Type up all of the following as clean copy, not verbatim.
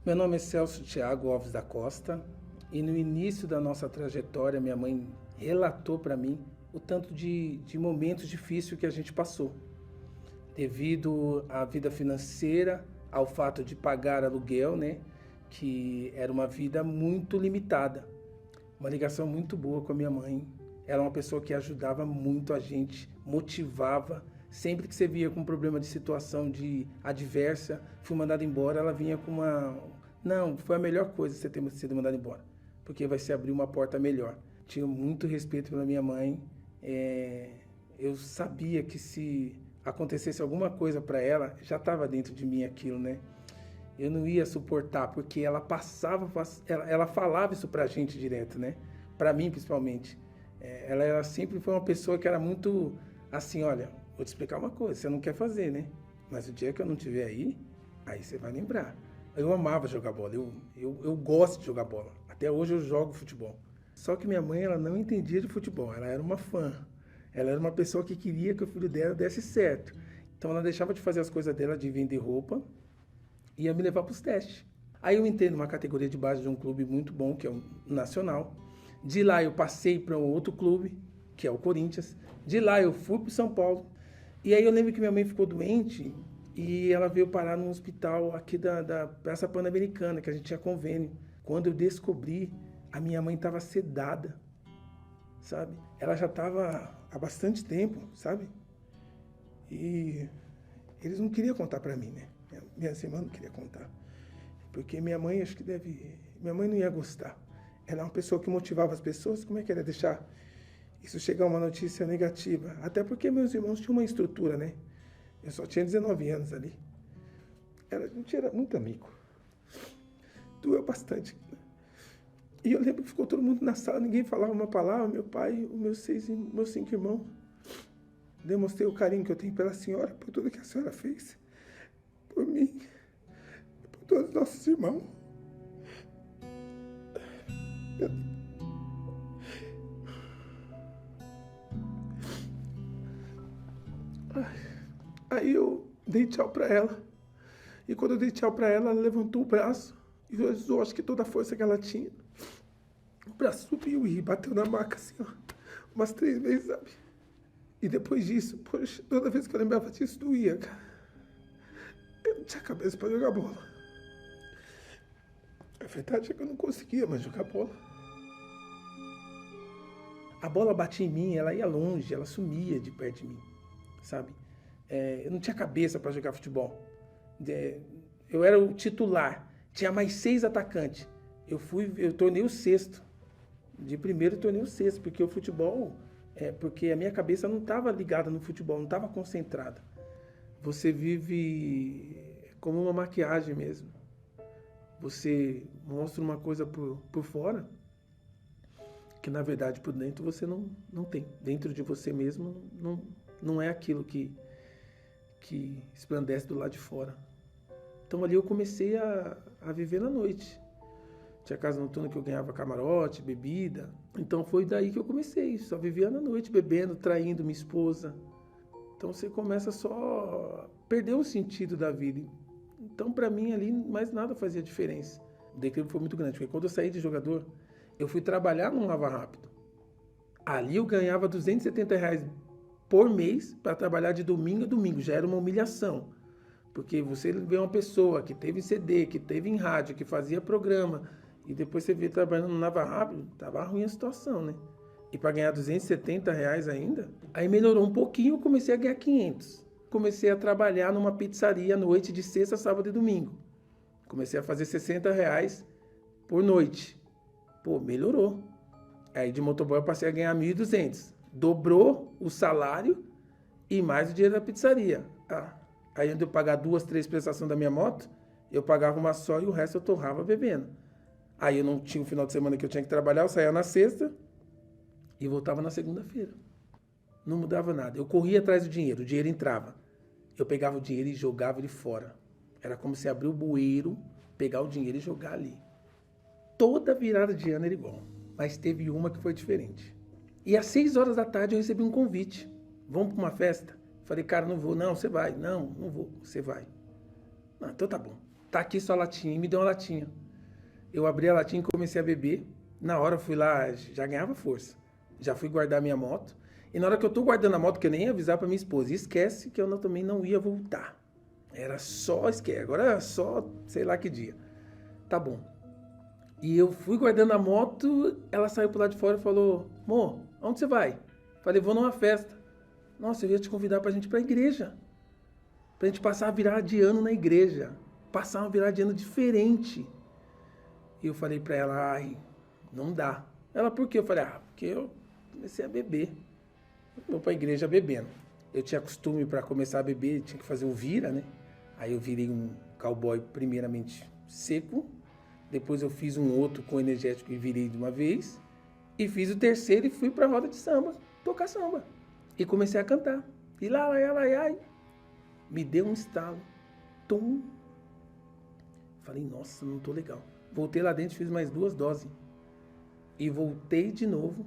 Meu nome é Celso Thiago Alves da Costa e no início da nossa trajetória minha mãe relatou para mim o tanto de momentos difíceis que a gente passou, devido à vida financeira, ao fato de pagar aluguel, né? Que era uma vida muito limitada. Uma ligação muito boa com a minha mãe. Ela é uma pessoa que ajudava muito a gente, motivava. Sempre que você via com um problema de situação de adversa, fui mandado embora, ela vinha com uma... Não, foi a melhor coisa você ter sido mandado embora, porque vai se abrir uma porta melhor. Tinha muito respeito pela minha mãe. Eu sabia que se acontecesse alguma coisa para ela, já estava dentro de mim aquilo, né? Eu não ia suportar, porque ela passava, ela falava isso pra gente direto, né? Pra mim, principalmente. Ela sempre foi uma pessoa que era muito assim, olha, vou te explicar uma coisa, você não quer fazer, né? Mas o dia que eu não estiver aí você vai lembrar. Eu amava jogar bola, eu gosto de jogar bola. Até hoje eu jogo futebol. Só que minha mãe, ela não entendia de futebol, ela era uma fã. Ela era uma pessoa que queria que o filho dela desse certo. Então ela deixava de fazer as coisas dela, de vender roupa, e ia me levar para os testes. Aí eu entrei numa categoria de base de um clube muito bom, que é o Nacional. De lá eu passei para um outro clube, que é o Corinthians. De lá eu fui para o São Paulo. E aí eu lembro que minha mãe ficou doente e ela veio parar num hospital aqui da Praça Pan-Americana, que a gente tinha convênio. Quando eu descobri, a minha mãe estava sedada, sabe? Ela já estava há bastante tempo, sabe? E eles não queriam contar para mim, né? Minha irmã não queria contar. Porque minha mãe, acho que minha mãe não ia gostar. Ela é uma pessoa que motivava as pessoas, como é que ela ia deixar isso chegar uma notícia negativa? Até porque meus irmãos tinham uma estrutura, né? Eu só tinha 19 anos ali. A gente era muito amigo. Doeu bastante. E eu lembro que ficou todo mundo na sala, ninguém falava uma palavra. Meu pai, os meus 5 irmãos. Demonstrei o carinho que eu tenho pela senhora, por tudo que a senhora fez. Por mim, por todos os nossos irmãos. Aí eu dei tchau pra ela. E quando eu dei tchau pra ela, ela levantou o braço e usou, acho que toda a força que ela tinha. O braço subiu e bateu na maca assim, ó, umas 3 vezes, sabe? E depois disso, poxa, toda vez que eu lembrava disso, doía, cara. Eu não tinha cabeça pra jogar bola. A verdade é que eu não conseguia mais jogar bola. A bola batia em mim, ela ia longe, ela sumia de perto de mim, sabe? Eu não tinha cabeça para jogar futebol. Eu era o titular, tinha mais 6 atacantes. Eu tornei o sexto. De primeiro eu tornei o sexto, porque o futebol, porque a minha cabeça não estava ligada no futebol, não estava concentrada. Você vive como uma maquiagem mesmo. Você mostra uma coisa por fora, que na verdade por dentro você não tem. Dentro de você mesmo não é aquilo que resplandece do lado de fora. Então ali eu comecei a viver na noite. Tinha casa noturna que eu ganhava camarote, bebida. Então foi daí que eu comecei. Só vivia na noite, bebendo, traindo minha esposa. Então você começa só a perder o sentido da vida. Então para mim ali mais nada fazia diferença. O declínio foi muito grande, porque quando eu saí de jogador, eu fui trabalhar num Lava Rápido. Ali eu ganhava R$ 270 por mês para trabalhar de domingo a domingo. Já era uma humilhação. Porque você vê uma pessoa que teve em CD, que teve em rádio, que fazia programa, e depois você vê trabalhando no Lava Rápido, tava ruim a situação, né? E para ganhar R$ 270 ainda, aí melhorou um pouquinho, eu comecei a ganhar 500. Comecei a trabalhar numa pizzaria à noite de sexta, sábado e domingo. Comecei a fazer R$ 60 por noite. Pô, melhorou. Aí de motoboy eu passei a ganhar 1.200. Dobrou o salário e mais o dinheiro da pizzaria. Aí onde eu pagar 2, 3 prestações da minha moto, eu pagava uma só e o resto eu torrava bebendo. Aí eu não tinha o final de semana que eu tinha que trabalhar, eu saía na sexta e voltava na segunda-feira. Não mudava nada. Eu corria atrás do dinheiro, o dinheiro entrava. Eu pegava o dinheiro e jogava ele fora. Era como se abrir o bueiro, pegar o dinheiro e jogar ali. Toda virada de ano era igual, mas teve uma que foi diferente. E às 6 horas da tarde eu recebi um convite. Vamos para uma festa? Falei, cara, não vou. Não, você vai. Não vou. Você vai. Não, então tá bom. tá aqui sua latinha. E me deu uma latinha. Eu abri a latinha e comecei a beber. Na hora eu fui lá, já ganhava força. Já fui guardar minha moto. E na hora que eu tô guardando a moto, que eu nem ia avisar pra minha esposa, e esquece que eu também não ia voltar. Era só esquece. Agora era só, sei lá que dia. Tá bom. E eu fui guardando a moto, ela saiu pro lado de fora e falou, amor, aonde você vai? Falei, vou numa festa. Nossa, eu ia te convidar pra gente ir pra igreja. Pra gente passar a virada de ano na igreja. Passar uma virada de ano diferente. E eu falei pra ela, ai, não dá. Ela, por quê? Eu falei, porque eu comecei a beber. Eu vou pra igreja bebendo. Eu tinha costume pra começar a beber, tinha que fazer o vira, né? Aí eu virei um cowboy primeiramente seco. Depois eu fiz um outro com energético e virei de uma vez. E fiz o terceiro e fui pra roda de samba, tocar samba. E comecei a cantar. E lá, me deu um estalo. Tum. Falei, nossa, não tô legal. Voltei lá dentro, fiz mais 2 doses. E voltei de novo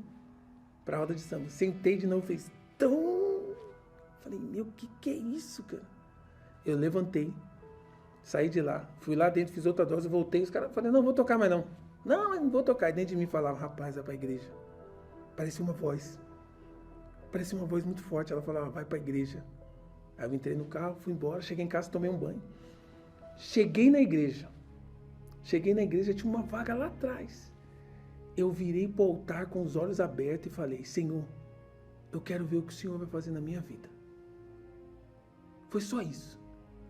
pra roda de samba. Sentei de novo, fez tum. Falei, meu, que é isso, cara? Eu levantei, saí de lá, fui lá dentro, fiz outra dose, voltei. Os caras falaram, não vou tocar mais não. Não vou tocar. E dentro de mim falava, rapaz, vai pra igreja. Parecia uma voz. Parecia uma voz muito forte. Ela falava, vai pra igreja. Aí eu entrei no carro, fui embora, cheguei em casa, tomei um banho. Cheguei na igreja, tinha uma vaga lá atrás. Eu virei pro altar com os olhos abertos e falei, Senhor, eu quero ver o que o Senhor vai fazer na minha vida. Foi só isso.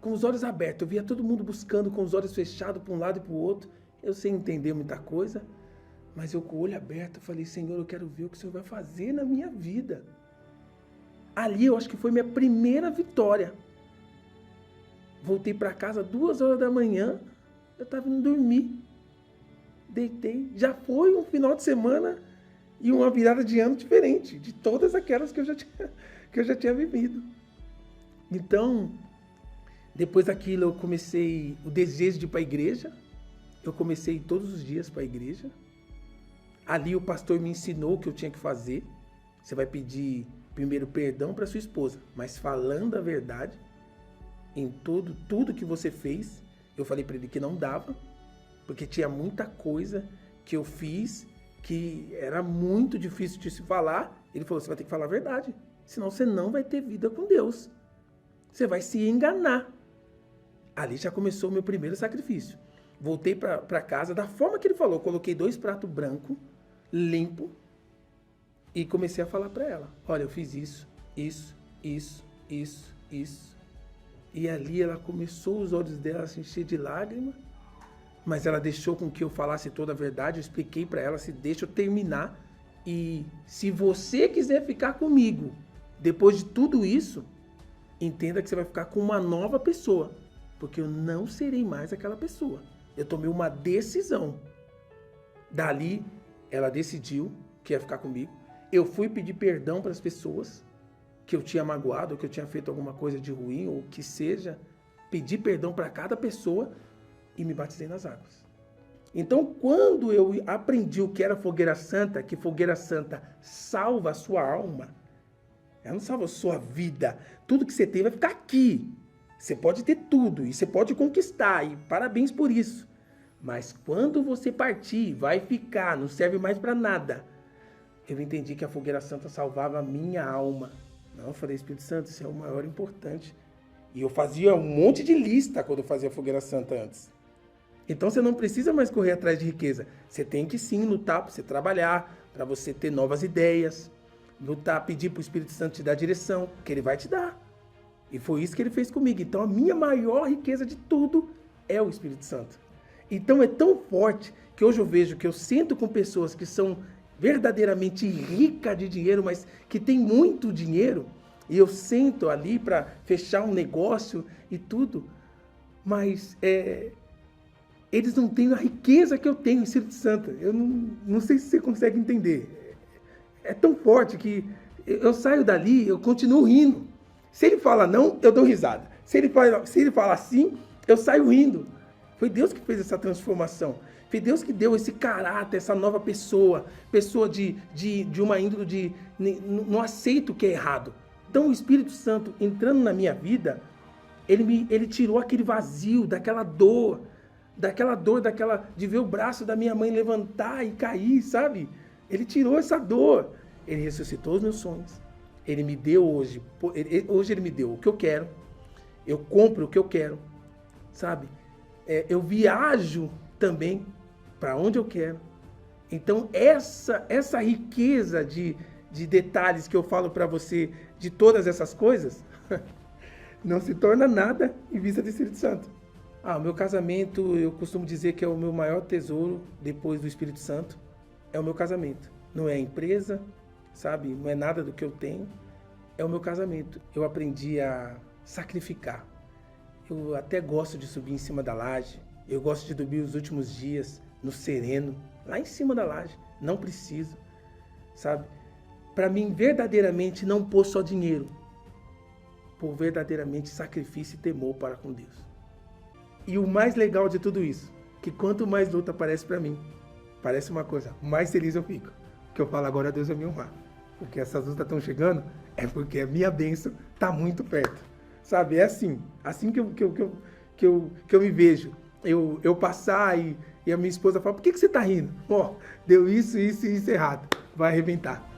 Com os olhos abertos, eu via todo mundo buscando com os olhos fechados para um lado e para o outro. Eu sem entender muita coisa, mas eu com o olho aberto, falei, Senhor, eu quero ver o que o Senhor vai fazer na minha vida. Ali eu acho que foi minha primeira vitória. Voltei para casa 2 horas da manhã, eu estava indo dormir. Deitei, já foi um final de semana e uma virada de ano diferente de todas aquelas que eu já tinha vivido. Então, depois daquilo eu comecei o desejo de ir para a igreja. Eu comecei todos os dias para a igreja. Ali o pastor me ensinou o que eu tinha que fazer. Você vai pedir primeiro perdão para sua esposa, mas falando a verdade em tudo que você fez. Eu falei para ele que não dava, porque tinha muita coisa que eu fiz que era muito difícil de se falar. Ele falou, você vai ter que falar a verdade, senão você não vai ter vida com Deus. Você vai se enganar. Ali já começou o meu primeiro sacrifício. Voltei para casa da forma que ele falou. Coloquei 2 pratos brancos, limpo, e comecei a falar para ela. Olha, eu fiz isso. E ali ela começou, os olhos dela a se encher de lágrimas, mas ela deixou com que eu falasse toda a verdade. Eu expliquei para ela, se deixa eu terminar. E se você quiser ficar comigo, depois de tudo isso, entenda que você vai ficar com uma nova pessoa, porque eu não serei mais aquela pessoa. Eu tomei uma decisão. Dali, ela decidiu que ia ficar comigo. Eu fui pedir perdão para as pessoas que eu tinha magoado, ou que eu tinha feito alguma coisa de ruim, ou que seja. Pedi perdão para cada pessoa e me batizei nas águas. Então, quando eu aprendi o que era fogueira santa, que fogueira santa salva a sua alma, ela não salva a sua vida. Tudo que você tem vai ficar aqui. Você pode ter tudo e você pode conquistar, e parabéns por isso. Mas quando você partir, vai ficar, não serve mais para nada. Eu entendi que a fogueira santa salvava a minha alma. Não, eu falei, Espírito Santo, isso é o maior importante. E eu fazia um monte de lista quando eu fazia a fogueira santa antes. Então você não precisa mais correr atrás de riqueza. Você tem que sim lutar para você trabalhar, para você ter novas ideias. Lutar, pedir para o Espírito Santo te dar direção, que ele vai te dar. E foi isso que ele fez comigo. Então a minha maior riqueza de tudo é o Espírito Santo. Então é tão forte que hoje eu vejo que eu sento com pessoas que são verdadeiramente ricas de dinheiro, mas que têm muito dinheiro, e eu sento ali para fechar um negócio e tudo, mas eles não têm a riqueza que eu tenho em Espírito Santo. Eu não sei se você consegue entender. É tão forte que eu saio dali, eu continuo rindo. Se ele fala não, eu dou risada. Se ele fala sim, eu saio rindo. Foi Deus que fez essa transformação. Foi Deus que deu esse caráter, essa nova pessoa de uma índole não aceito o que é errado. Então o Espírito Santo entrando na minha vida, ele tirou aquele vazio, daquela dor, daquela dor, de ver o braço da minha mãe levantar e cair, sabe? Ele tirou essa dor. Ele ressuscitou os meus sonhos. Ele me deu hoje. Hoje ele me deu o que eu quero. Eu compro o que eu quero, sabe? Eu viajo também para onde eu quero. Então, essa riqueza de detalhes que eu falo para você, de todas essas coisas, não se torna nada em vista do Espírito Santo. O meu casamento, eu costumo dizer que é o meu maior tesouro depois do Espírito Santo, é o meu casamento. Não é a empresa, sabe? Não é nada do que eu tenho, é o meu casamento. Eu aprendi a sacrificar. Eu até gosto de subir em cima da laje, eu gosto de dormir os últimos dias no sereno, lá em cima da laje. Não preciso, sabe? Para mim, verdadeiramente, não pôr só dinheiro, por verdadeiramente sacrifício e temor para com Deus. E o mais legal de tudo isso, que quanto mais luta aparece para mim, parece uma coisa, mais feliz eu fico. Que eu falo, agora Deus vai me honrar. Porque essas lutas estão chegando, é porque a minha bênção está muito perto. Sabe, é assim que eu me vejo. Eu passar e a minha esposa fala, por que você está rindo? Deu isso errado, vai arrebentar.